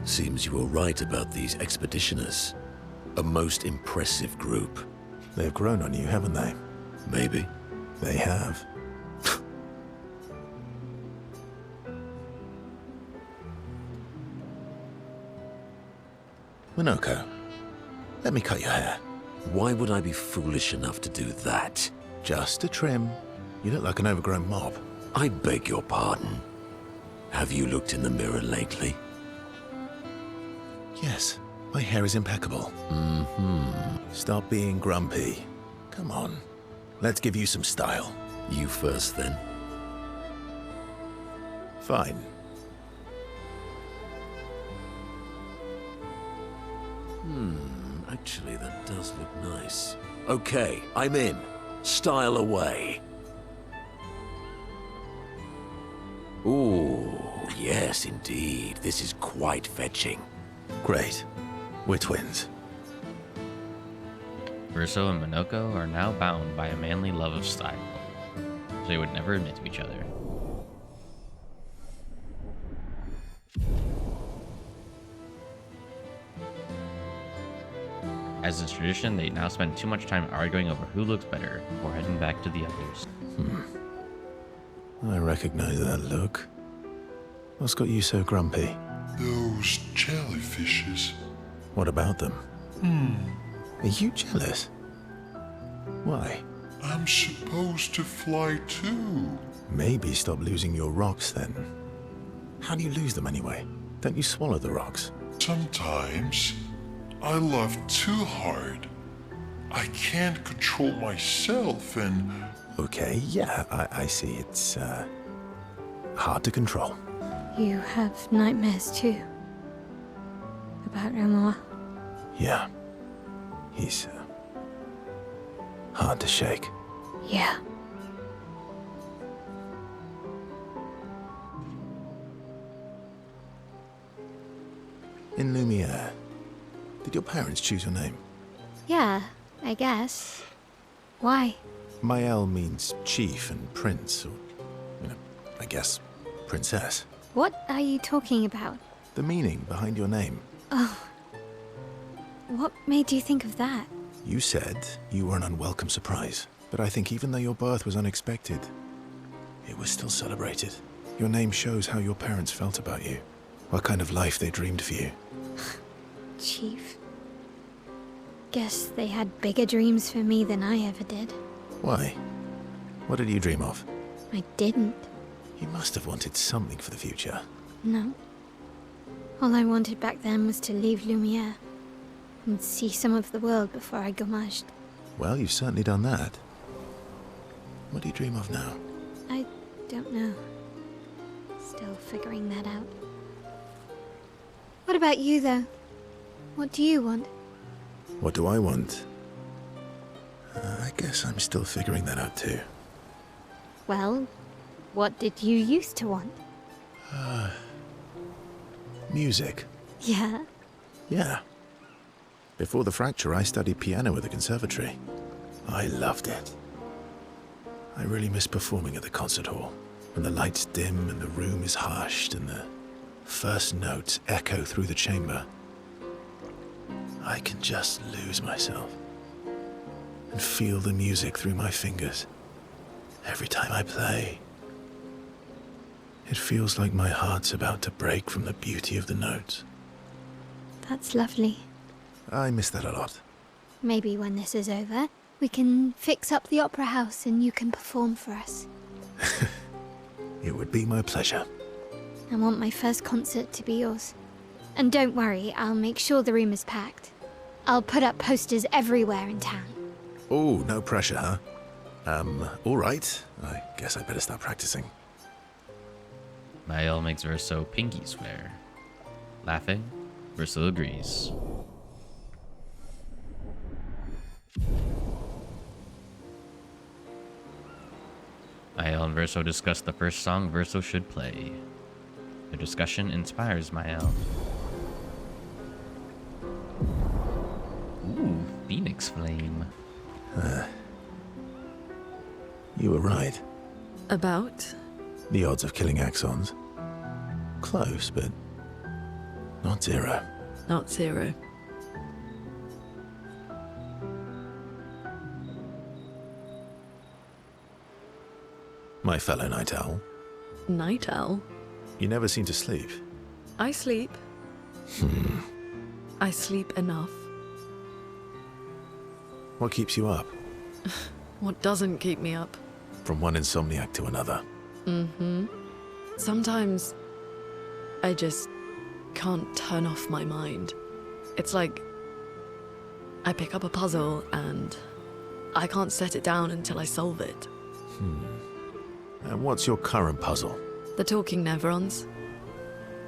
Seems you were right about these expeditioners. A most impressive group. They've grown on you, haven't they? Maybe. They have. Minoko, let me cut your hair. Why would I be foolish enough to do that? Just a trim. You look like an overgrown mob. I beg your pardon. Have you looked in the mirror lately? Yes, my hair is impeccable. Stop being grumpy. Come on, let's give you some style. You first, then. Fine. Actually, that does look nice. Okay, I'm in. Style away. Ooh, yes, indeed. This is quite fetching. Great. We're twins. Verso and Minoko are now bound by a manly love of style, which they would never admit to each other. As is tradition, they now spend too much time arguing over who looks better before heading back to the others. I recognize that look. What's got you so grumpy? Those jellyfishes. What about them? Are you jealous? Why? I'm supposed to fly too. Maybe stop losing your rocks then. How do you lose them anyway? Don't you swallow the rocks? Sometimes I love too hard. I can't control myself and... Okay, yeah, I see. It's, hard to control. You have nightmares too? About Omar? Yeah. He's, hard to shake. Yeah. In Lumiere, did your parents choose your name? Yeah, I guess. Why? Mael means chief and prince, or, I guess, princess. What are you talking about? The meaning behind your name. Oh. What made you think of that? You said you were an unwelcome surprise, but I think even though your birth was unexpected, it was still celebrated. Your name shows how your parents felt about you, what kind of life they dreamed for you. Chief. Guess they had bigger dreams for me than I ever did. Why? What did you dream of? I didn't. You must have wanted something for the future. No. All I wanted back then was to leave Lumiere and see some of the world before I gommaged. Well, you've certainly done that. What do you dream of now? I don't know. Still figuring that out. What about you, though? What do you want? What do I want? I guess I'm still figuring that out too. Well, what did you used to want? Music. Yeah? Yeah. Before the fracture, I studied piano at the conservatory. I loved it. I really miss performing at the concert hall, when the lights dim and the room is hushed and the first notes echo through the chamber. I can just lose myself and feel the music through my fingers. Every time I play, it feels like my heart's about to break from the beauty of the notes. That's lovely. I miss that a lot. Maybe when this is over, we can fix up the opera house and you can perform for us. It would be my pleasure. I want my first concert to be yours. And don't worry, I'll make sure the room is packed. I'll put up posters everywhere in town. Oh, no pressure, huh? All right. I guess I'd better start practicing. Mael makes Verso pinky swear. Laughing, Verso agrees. Mael and Verso discuss the first song Verso should play. Their discussion inspires Mael. Ooh, Phoenix Flame. You were right. About? The odds of killing Axons. Close, but Not 0. Not 0. My fellow night owl, Night owl? you never seem to sleep. I sleep. I sleep enough. What keeps you up? What doesn't keep me up? From one insomniac to another. Sometimes I just can't turn off my mind. It's like I pick up a puzzle and I can't set it down until I solve it. And what's your current puzzle? The talking neurons.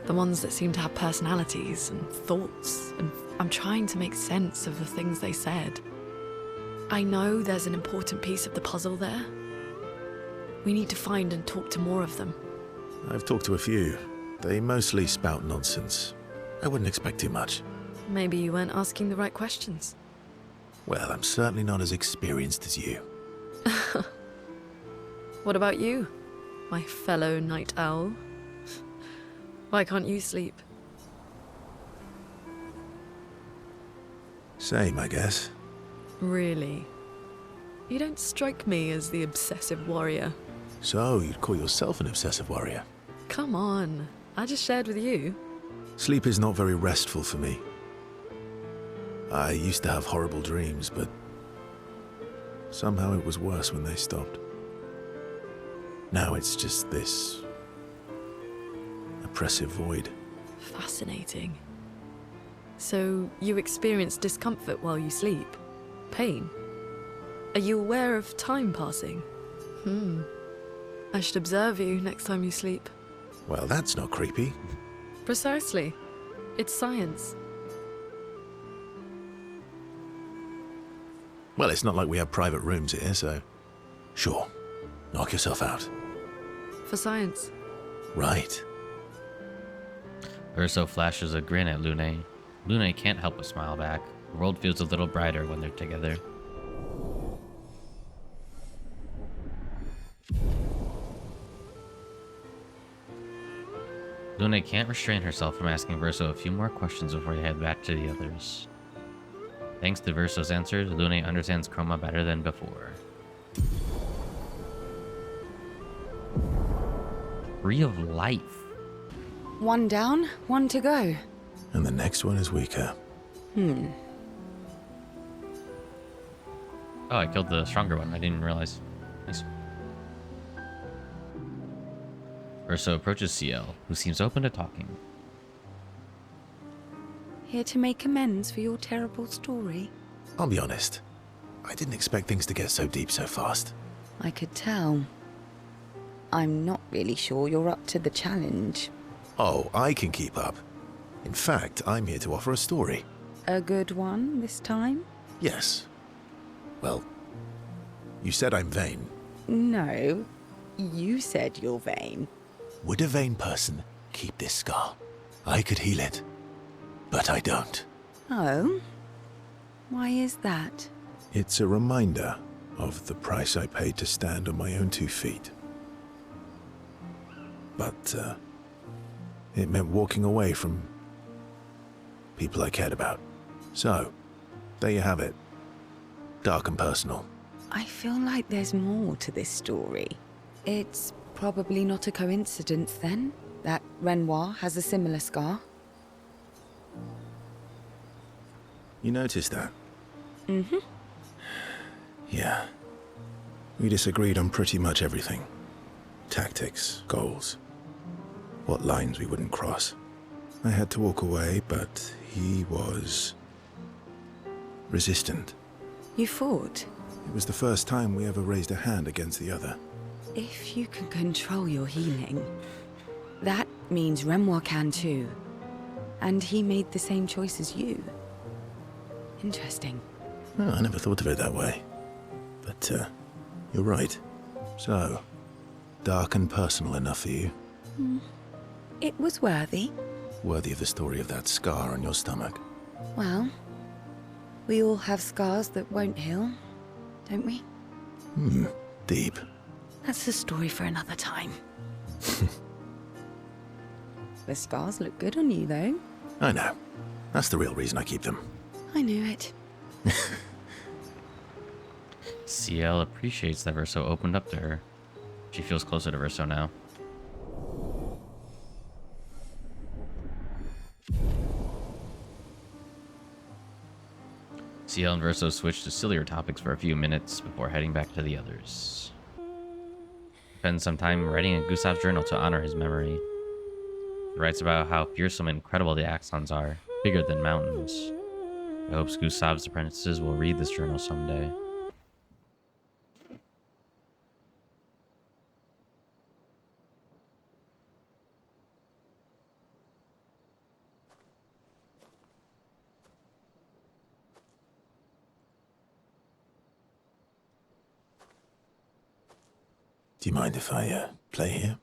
The ones that seem to have personalities and thoughts, and I'm trying to make sense of the things they said. I know there's an important piece of the puzzle there. We need to find and talk to more of them. I've talked to a few. They mostly spout nonsense. I wouldn't expect too much. Maybe you weren't asking the right questions. Well, I'm certainly not as experienced as you. What about you, my fellow night owl? Why can't you sleep? Same, I guess. Really? You don't strike me as the obsessive warrior. So, you'd call yourself an obsessive warrior? Come on, I just shared with you. Sleep is not very restful for me. I used to have horrible dreams, but somehow it was worse when they stopped. Now it's just this oppressive void. Fascinating. So, you experience discomfort while you sleep? Pain? Are you aware of time passing? I should observe you next time you sleep. Well, that's not creepy. Precisely. It's science. Well, it's not like we have private rooms here, so... Sure. Knock yourself out. For science. Right. Verso flashes a grin at Lune. Lune can't help but smile back. The world feels a little brighter when they're together. Lune can't restrain herself from asking Verso a few more questions before they head back to the others. Thanks to Verso's answers, Lune understands Chroma better than before. Tree of Life. One down, one to go. And the next one is weaker. Oh, I killed the stronger one. I didn't even realize. Nice. Verso approaches CL, who seems open to talking. Here to make amends for your terrible story. I'll be honest. I didn't expect things to get so deep so fast. I could tell. I'm not really sure you're up to the challenge. Oh, I can keep up. In fact, I'm here to offer a story. A good one this time? Yes. Well, you said I'm vain. No, you said you're vain. Would a vain person keep this scar? I could heal it, but I don't. Oh? Why is that? It's a reminder of the price I paid to stand on my own 2 feet. But, it meant walking away from people I cared about. So, there you have it. Dark and personal. I feel like there's more to this story. It's probably not a coincidence, then, that Renoir has a similar scar. You noticed that? Mm-hmm. Yeah. We disagreed on pretty much everything. Tactics, goals, what lines we wouldn't cross. I had to walk away, but he was resistant. You fought? It was the first time we ever raised a hand against the other. If you can control your healing, that means Renoir can too. And he made the same choice as you. Interesting. Oh, I never thought of it that way. But, you're right. So, dark and personal enough for you? It was worthy. Worthy of the story of that scar on your stomach. Well, we all have scars that won't heal, don't we? Deep. That's a story for another time. The scars look good on you, though. I know. That's the real reason I keep them. I knew it. CL appreciates that Verso opened up to her. She feels closer to Verso now. CL and Verso switch to sillier topics for a few minutes before heading back to the others. Spends some time writing in Gustav's journal to honor his memory. He writes about how fearsome and incredible the Axons are, bigger than mountains. He hopes Gustav's apprentices will read this journal someday. Do you mind if I play here?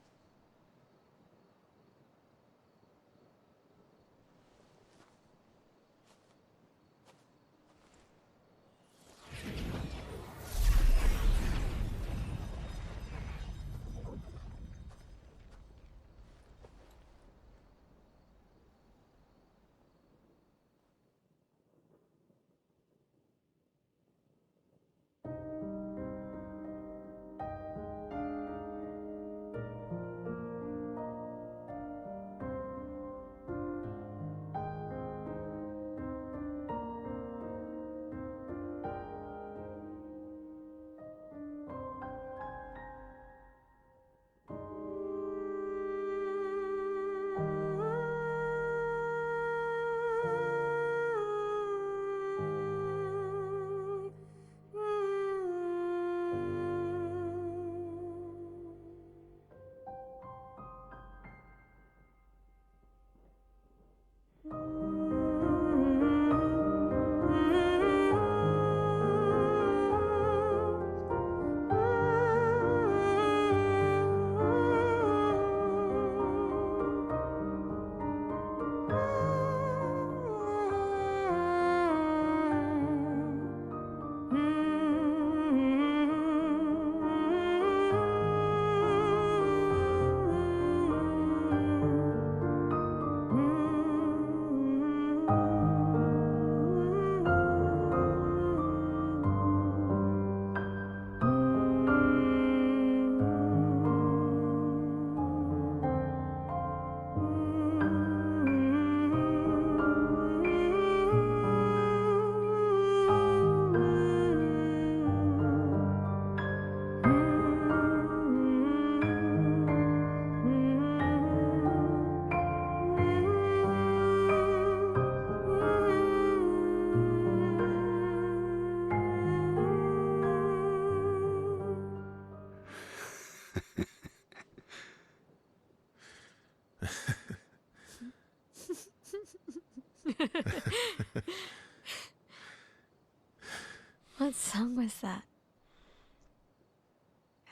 What song was that?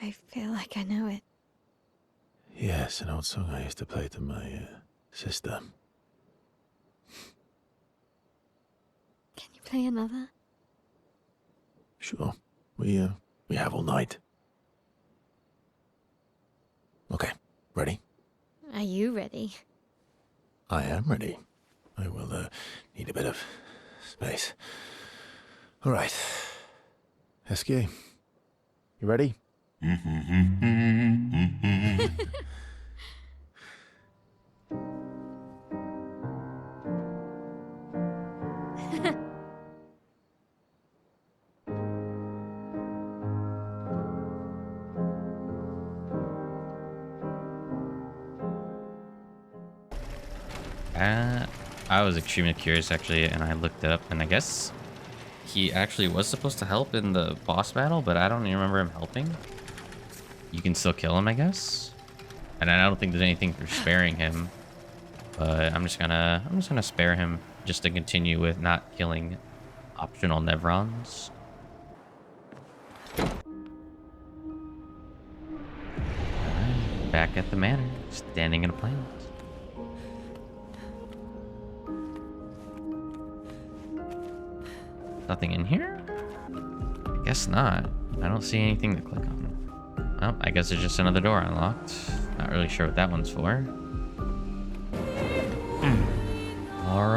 I feel like I know it. Yes, an old song I used to play to my sister. Can you play another? Sure. We have all night. Okay, ready? Are you ready? I am ready. I will need a bit of space. All right. Esquier, you ready? I was extremely curious actually, and I looked it up, and I guess he actually was supposed to help in the boss battle, but I don't even remember him helping. You can still kill him, I guess, and I don't think there's anything for sparing him. But I'm just gonna spare him just to continue with not killing optional Nevrons. Alright, back at the manor, standing in a plant. Nothing in here? I guess not. I don't see anything to click on. Well, I guess it's just another door unlocked. Not really sure what that one's for.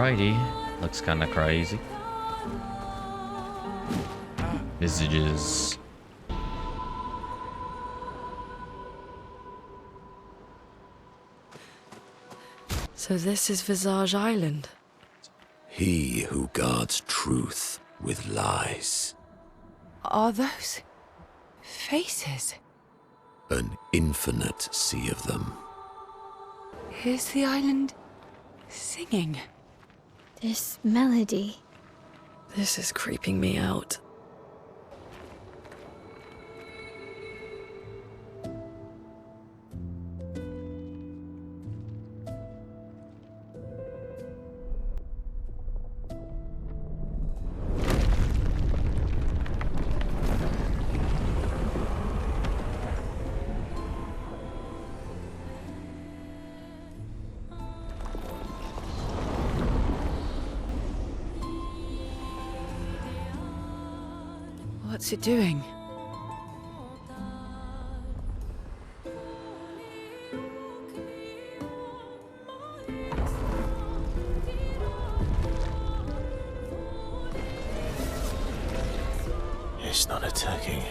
Alrighty. Looks kind of crazy. Visages. So this is Visage Island. He who guards truth with lies. Are those faces? An infinite sea of them. Is the island singing? This melody. This is creeping me out. What's it doing? It's not attacking.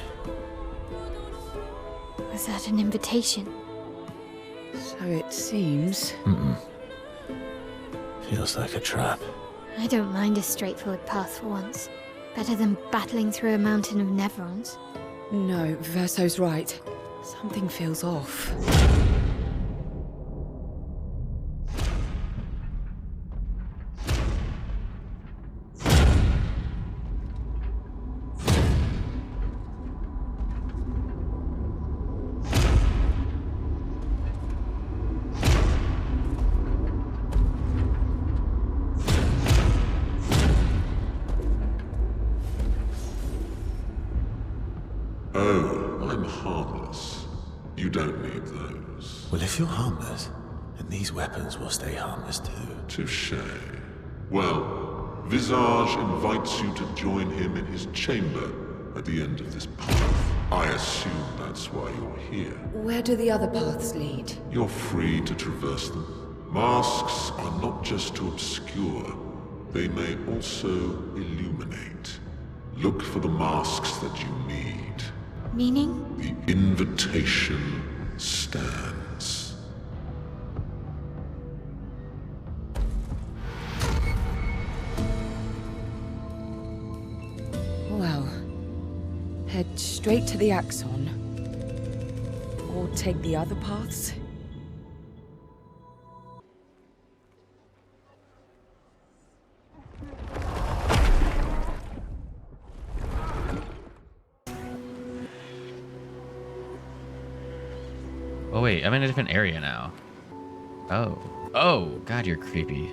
Was that an invitation? So it seems. Feels like a trap. I don't mind a straightforward path for once. Better than battling through a mountain of Nevrons. No, Verso's right. Something feels off. Oh, I'm harmless. You don't need those. Well, if you're harmless, then these weapons will stay harmless too. Touche. Well, Visage invites you to join him in his chamber at the end of this path. I assume that's why you're here. Where do the other paths lead? You're free to traverse them. Masks are not just to obscure. They may also illuminate. Look for the masks that you need. Meaning? The invitation stands. Well, head straight to the Axon. Or take the other paths. Oh wait, I'm in a different area now. Oh. Oh, God, you're creepy.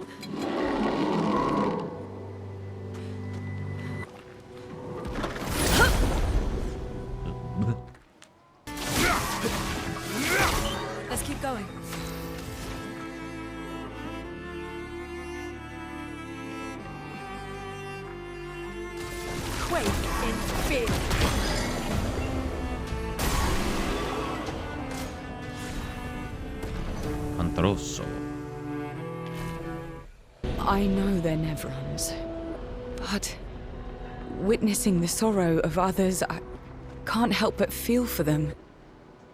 Let's keep going. Quake in fear. Antroso. I know they're Nevrons, but witnessing the sorrow of others, I can't help but feel for them.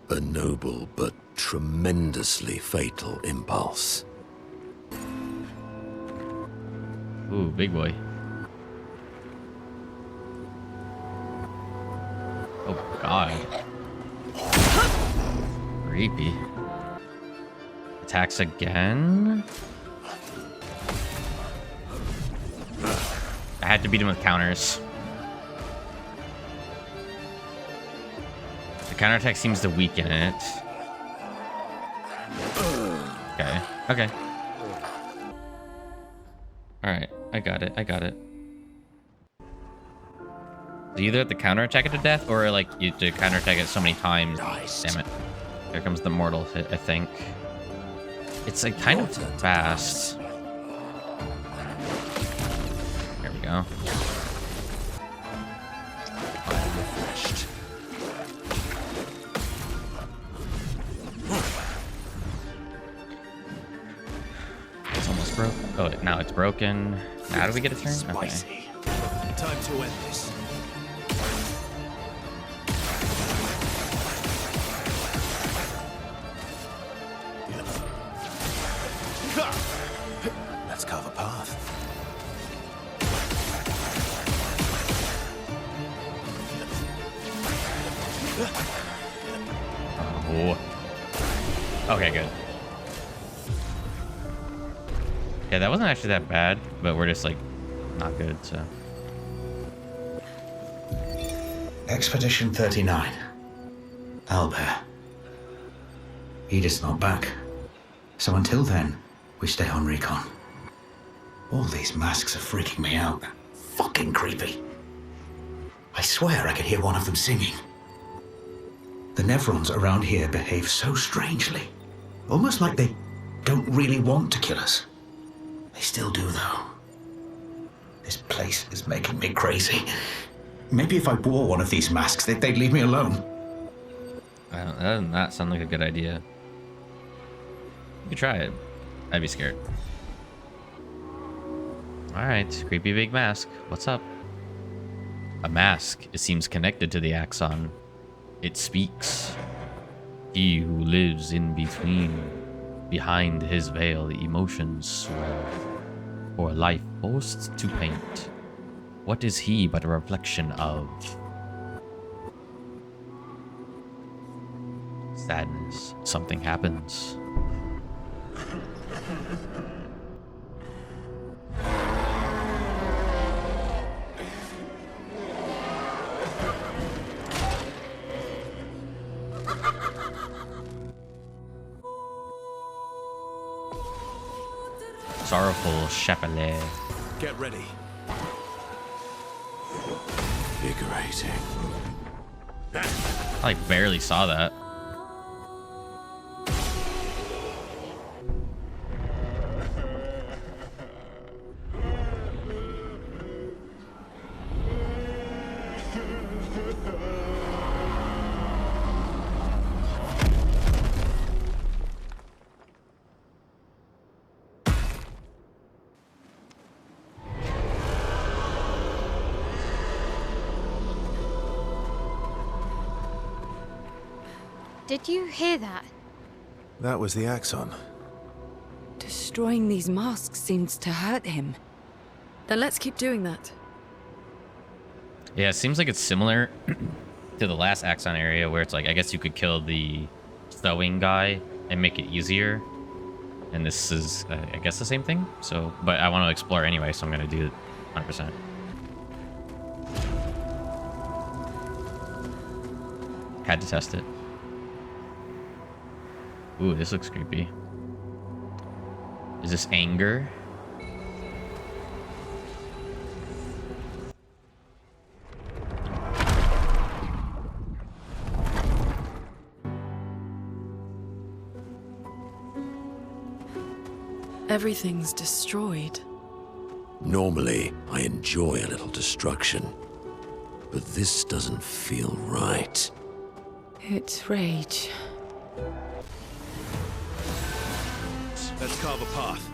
A noble but tremendously fatal impulse. Ooh, big boy. Oh, God. Creepy. Attacks again? I had to beat him with counters. The counterattack seems to weaken it. Okay. Okay. Alright. I got it. I got it. You either have to counterattack it to death or like you have to counterattack it so many times. Damn it. Here comes the mortal hit, I think. It's like kind of fast. There we go. It's almost broke. Oh, now it's broken. Now do we get a turn? Okay. Spicy. Time to end this. Let's carve a path. Oh. Okay, good. Yeah, that wasn't actually that bad, but we're just like not good, so. Expedition 39. Owlbear. Edith's not back. So until then, we stay on recon. All these masks are freaking me out. Fucking creepy. I swear I could hear one of them singing. The Nevrons around here behave so strangely. Almost like they don't really want to kill us. They still do, though. This place is making me crazy. Maybe if I wore one of these masks, they'd leave me alone. That does not sound like a good idea. You could try it. I'd be scared. Alright, creepy big mask. What's up? A mask. It seems connected to the Axon. It speaks. He who lives in between. Behind his veil, the emotions swell. For life forced to paint. What is he but a reflection of? Sadness. Something happens. Sorrowful Chapelet. Get ready. Invigorating. I like barely saw that. Did you hear that? That was the Axon. Destroying these masks seems to hurt him. Then let's keep doing that. Yeah, it seems like it's similar to the last Axon area where it's like, I guess you could kill the sewing guy and make it easier. And this is, I guess, the same thing. So, but I want to explore anyway, so I'm going to do it 100%. Had to test it. Ooh, this looks creepy. Is this anger? Everything's destroyed. Normally, I enjoy a little destruction. But this doesn't feel right. It's rage. Let's carve a path.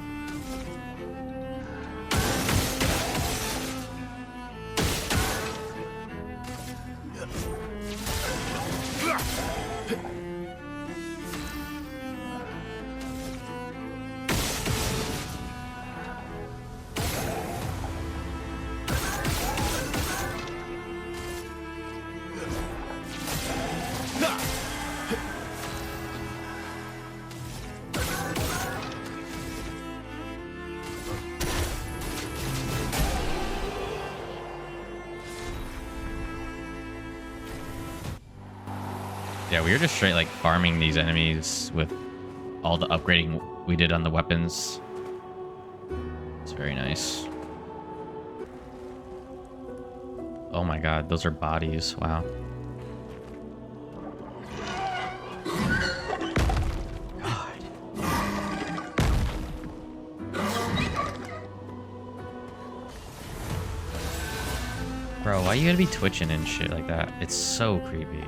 Yeah, we were just straight like farming these enemies with all the upgrading we did on the weapons. It's very nice. Oh my god, those are bodies. Wow. God. Bro, why you gotta be twitching and shit like that? It's so creepy.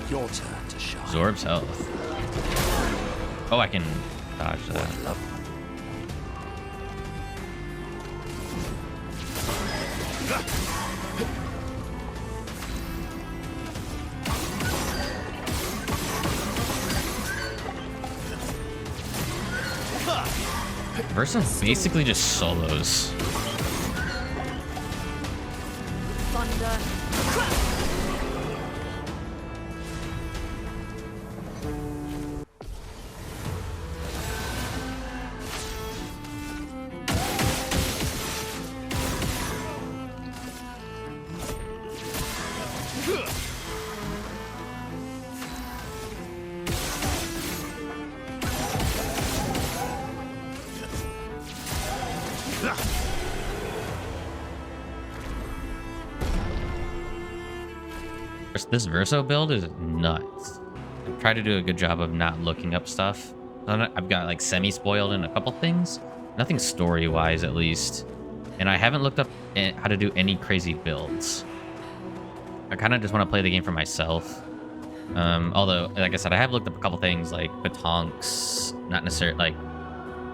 Your turn to shine. Absorbs health. Oh, I can dodge that. Love Versa basically just solos. Thunder. This Verso build is nuts. I try to do a good job of not looking up stuff. I've got like semi-spoiled in a couple things. Nothing story-wise, at least. And I haven't looked up how to do any crazy builds. I kind of just want to play the game for myself. Although, like I said, I have looked up a couple things like Batonks. Not necessarily, like,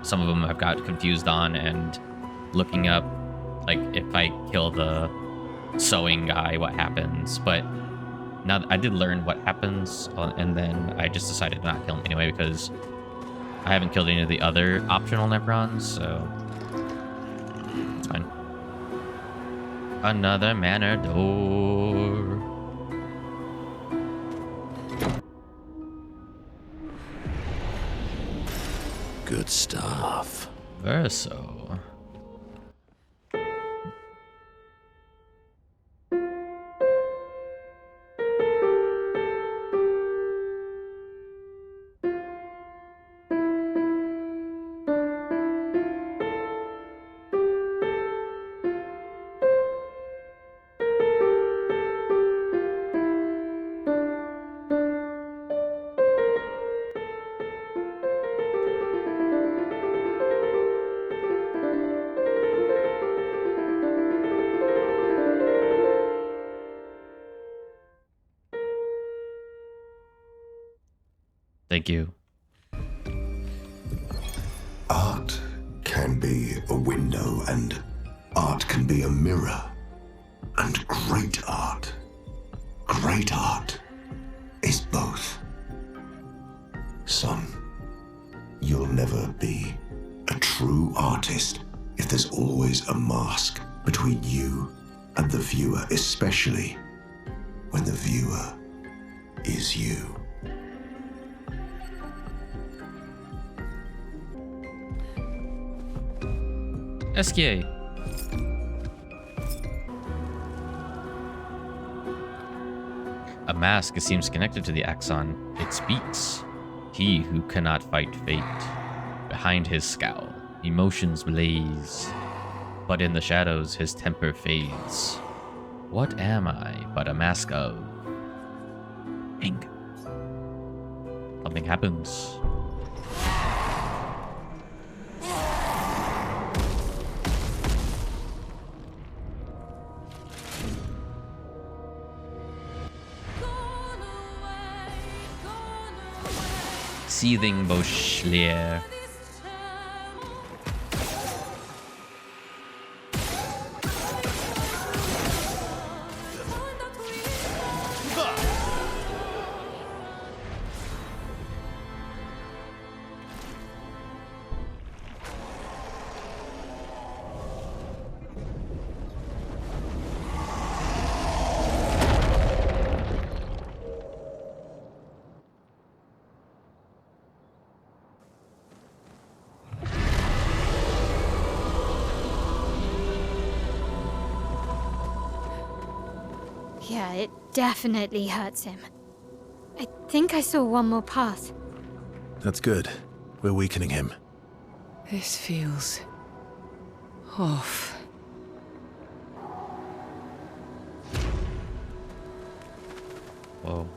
some of them I've got confused on, and looking up, like, if I kill the sewing guy, what happens. But now I did learn what happens, and then I just decided to not kill him anyway because I haven't killed any of the other optional Necrons, so it's fine. Another manor door. Good stuff. Verso. Thank you. Art can be a window, and art can be a mirror. And great art is both. Son, you'll never be a true artist if there's always a mask between you and the viewer, especially when the viewer is you. SK. A mask seems connected to the Axon. It speaks. He who cannot fight fate. Behind his scowl, emotions blaze. But in the shadows, his temper fades. What am I but a mask of anger? Something happens. Seething Boschlier. Yeah, it definitely hurts him. I think I saw one more path. That's good. We're weakening him. This feels off. Whoa.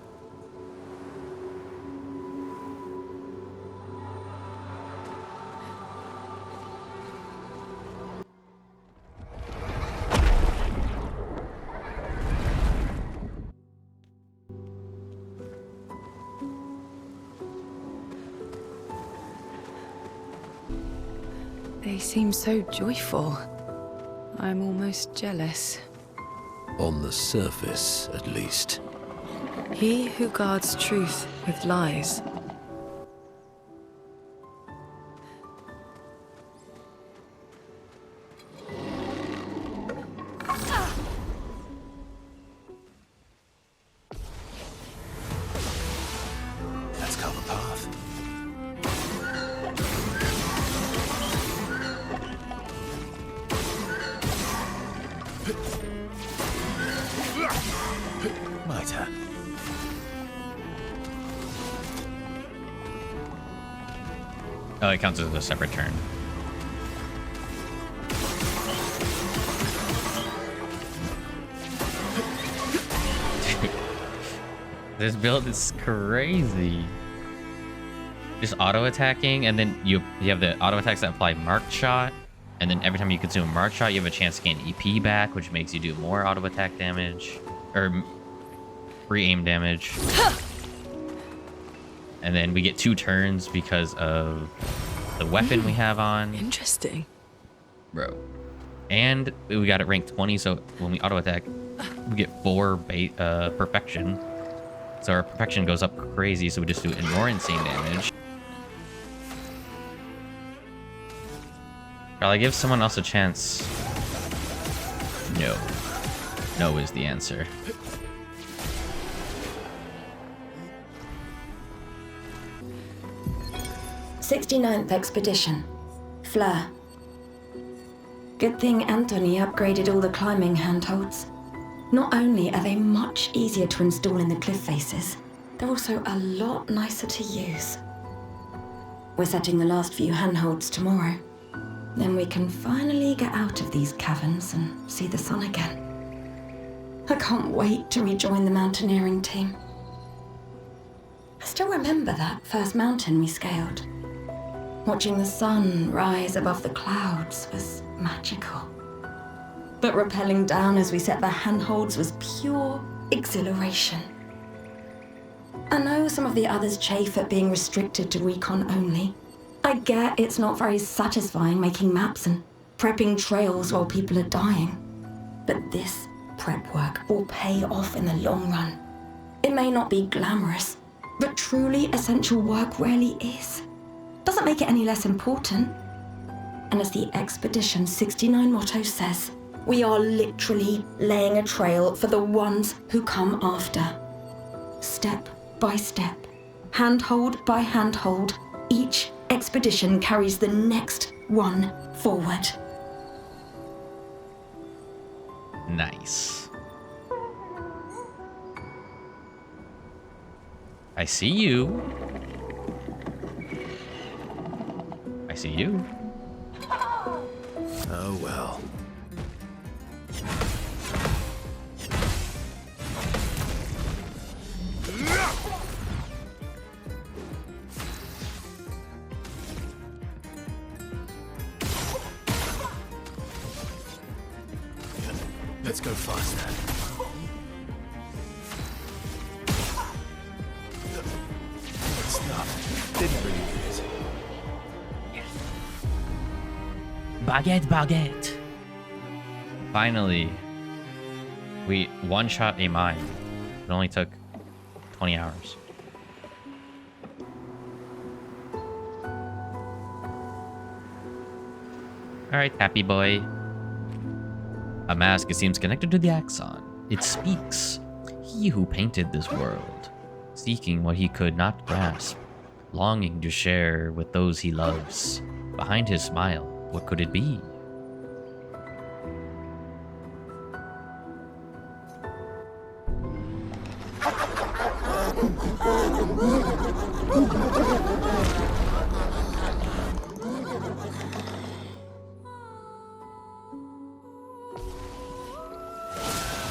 They seem so joyful. I'm almost jealous. On the surface, at least. He who guards truth with lies Oh, it counts as a separate turn. This build is crazy. Just auto attacking, and then you have the auto attacks that apply marked shot, and then every time you consume a marked shot, you have a chance to gain EP back, which makes you do more auto attack damage or free aim damage. And then we get 2 turns because of the weapon we have on. Interesting. Bro. And we got it ranked 20, so when we auto attack, we get 4 perfection. So our perfection goes up crazy, so we just do even more insane damage. Shall I give someone else a chance? No. No is the answer. '69th Expedition. Fleur. Good thing Anthony upgraded all the climbing handholds. Not only are they much easier to install in the cliff faces, they're also a lot nicer to use. We're setting the last few handholds tomorrow. Then we can finally get out of these caverns and see the sun again. I can't wait to rejoin the mountaineering team. I still remember that first mountain we scaled. Watching the sun rise above the clouds was magical. But rappelling down as we set the handholds was pure exhilaration. I know some of the others chafe at being restricted to recon only. I get it's not very satisfying making maps and prepping trails while people are dying. But this prep work will pay off in the long run. It may not be glamorous, but truly essential work rarely is. Doesn't make it any less important. And as the Expedition 69 motto says, we are literally laying a trail for the ones who come after. Step by step, handhold by handhold, each expedition carries the next one forward. Nice. I see you. I see you. Oh well. Let's go faster. Good stuff. Didn't really do it. Baguette, baguette. Finally, we one-shot a mine. It only took 20 hours. Alright, happy boy. A mask, it seems, connected to the Axon. It speaks. He who painted this world, seeking what he could not grasp, longing to share with those he loves. Behind his smile, what could it be?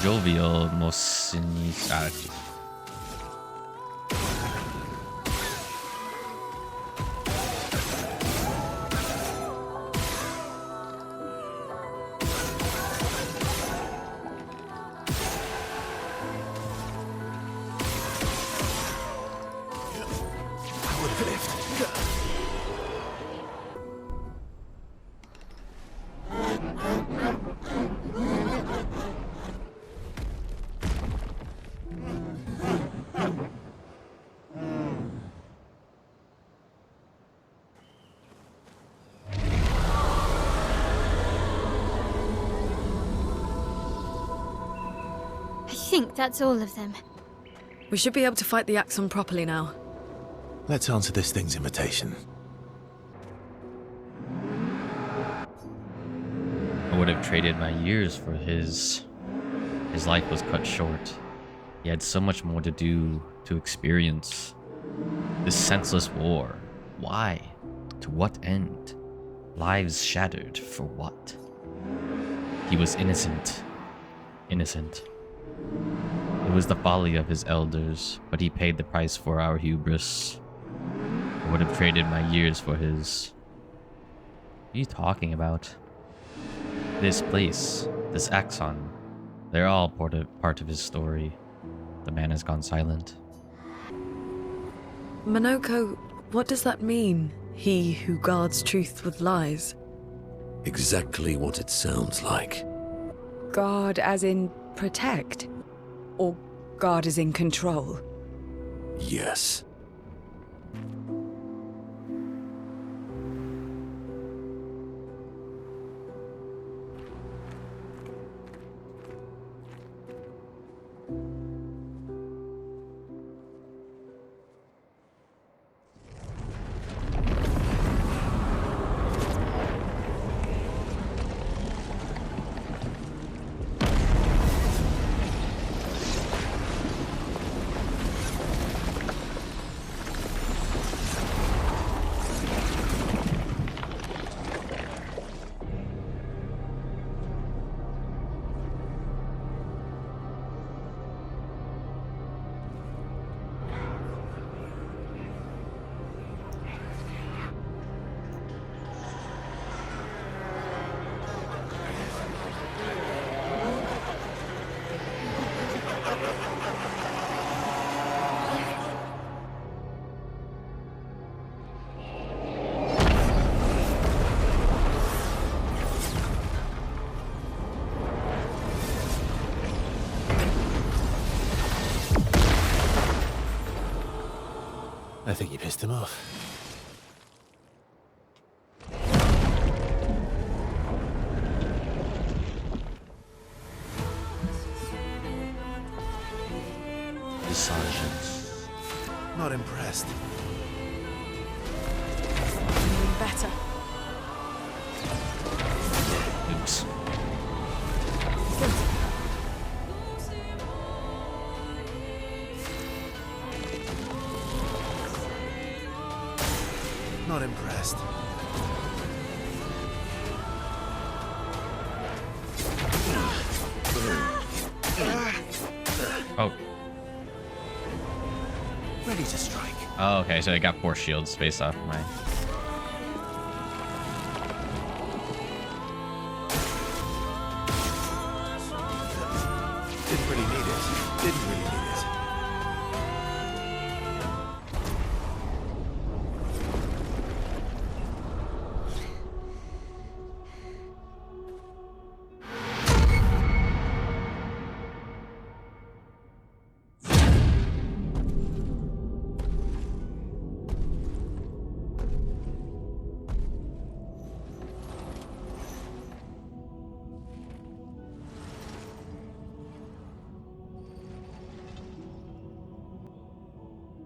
Jovial Mosinisati. I think that's all of them. We should be able to fight the Axon properly now. Let's answer this thing's invitation. I would have traded my years for his. His life was cut short. He had so much more to do, to experience. This senseless war. Why? To what end? Lives shattered for what? He was innocent. Innocent. It was the folly of his elders, but he paid the price for our hubris. I would have traded my years for his. What are you talking about? This place, this Axon, they're all part of his story. The man has gone silent. Minoko, what does that mean? He who guards truth with lies? Exactly what it sounds like. Guard as in protect? Or guard as in control? Yes. I think you pissed him off. The sergeants. Not impressed. Doing better. Oops. Not impressed. Oh. Ready to strike. Oh, okay, so I got 4 shields based off my... Didn't really need it. Didn't really need it.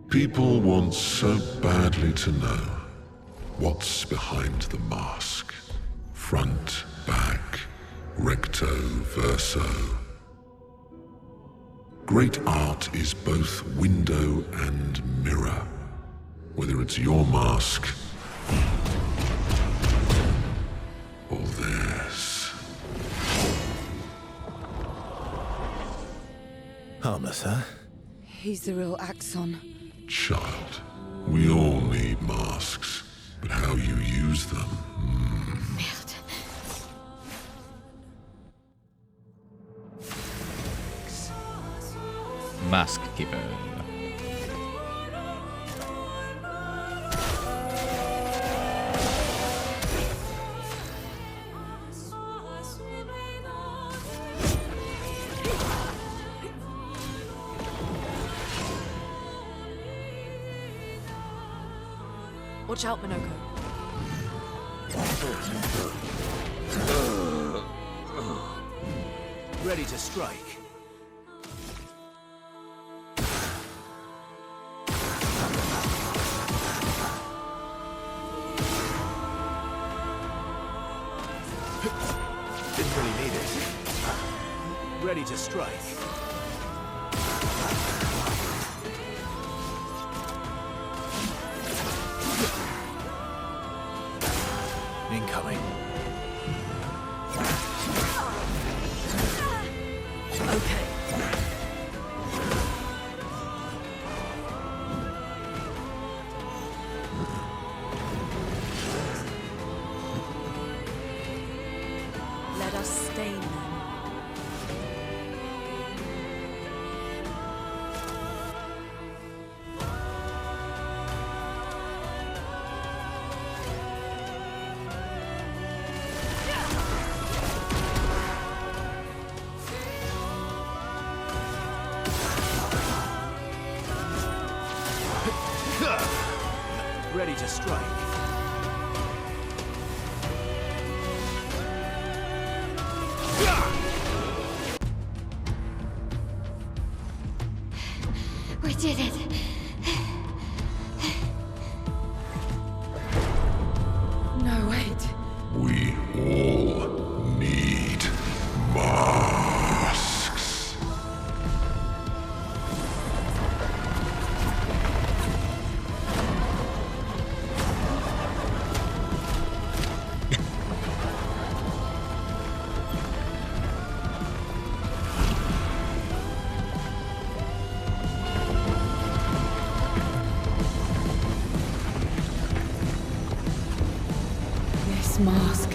People want so badly to know what's behind the mask. Front, back, recto, verso. Great art is both window and mirror. Whether it's your mask or theirs. Harmless, huh? He's the real Axon. Child, we all need masks, but how you use them. Mask Keeper. Watch out, Minoko. Ready to strike. Didn't really need it. Ready to strike. coming. Okay. Let us stain them. Ready to strike. We did it. No, wait. We all need masks. This mask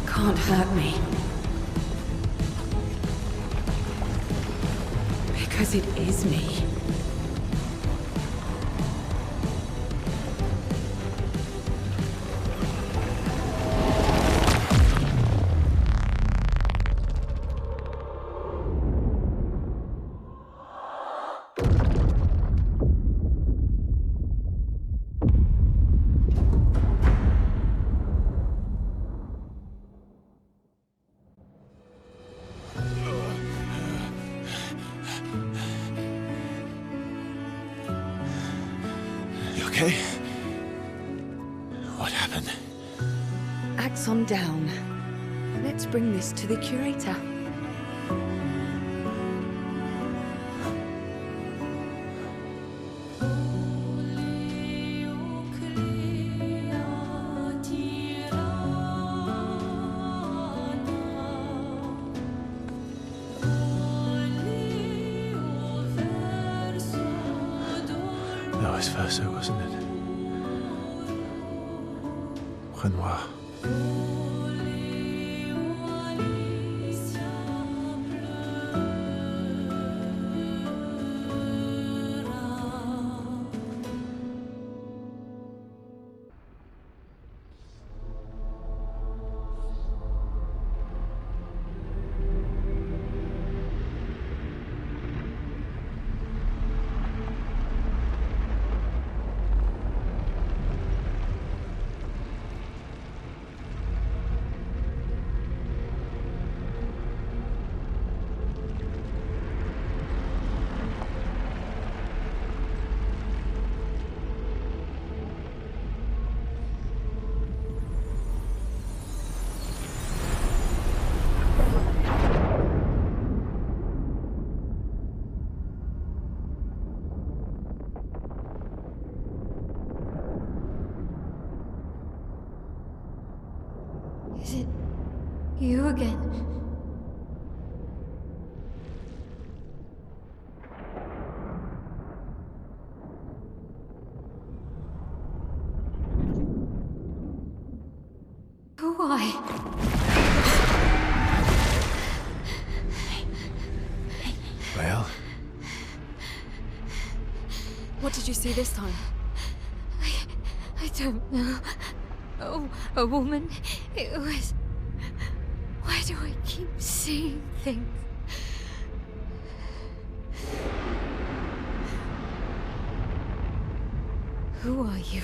can't hurt me. Because it is me. You okay? What happened? Axon down. Let's bring this to the curator. That was Verso, wasn't it? Renoir. Is it you again? Why? Well, What did you see this time? I don't know. Oh, a woman. It was... Why do I keep seeing things? Who are you?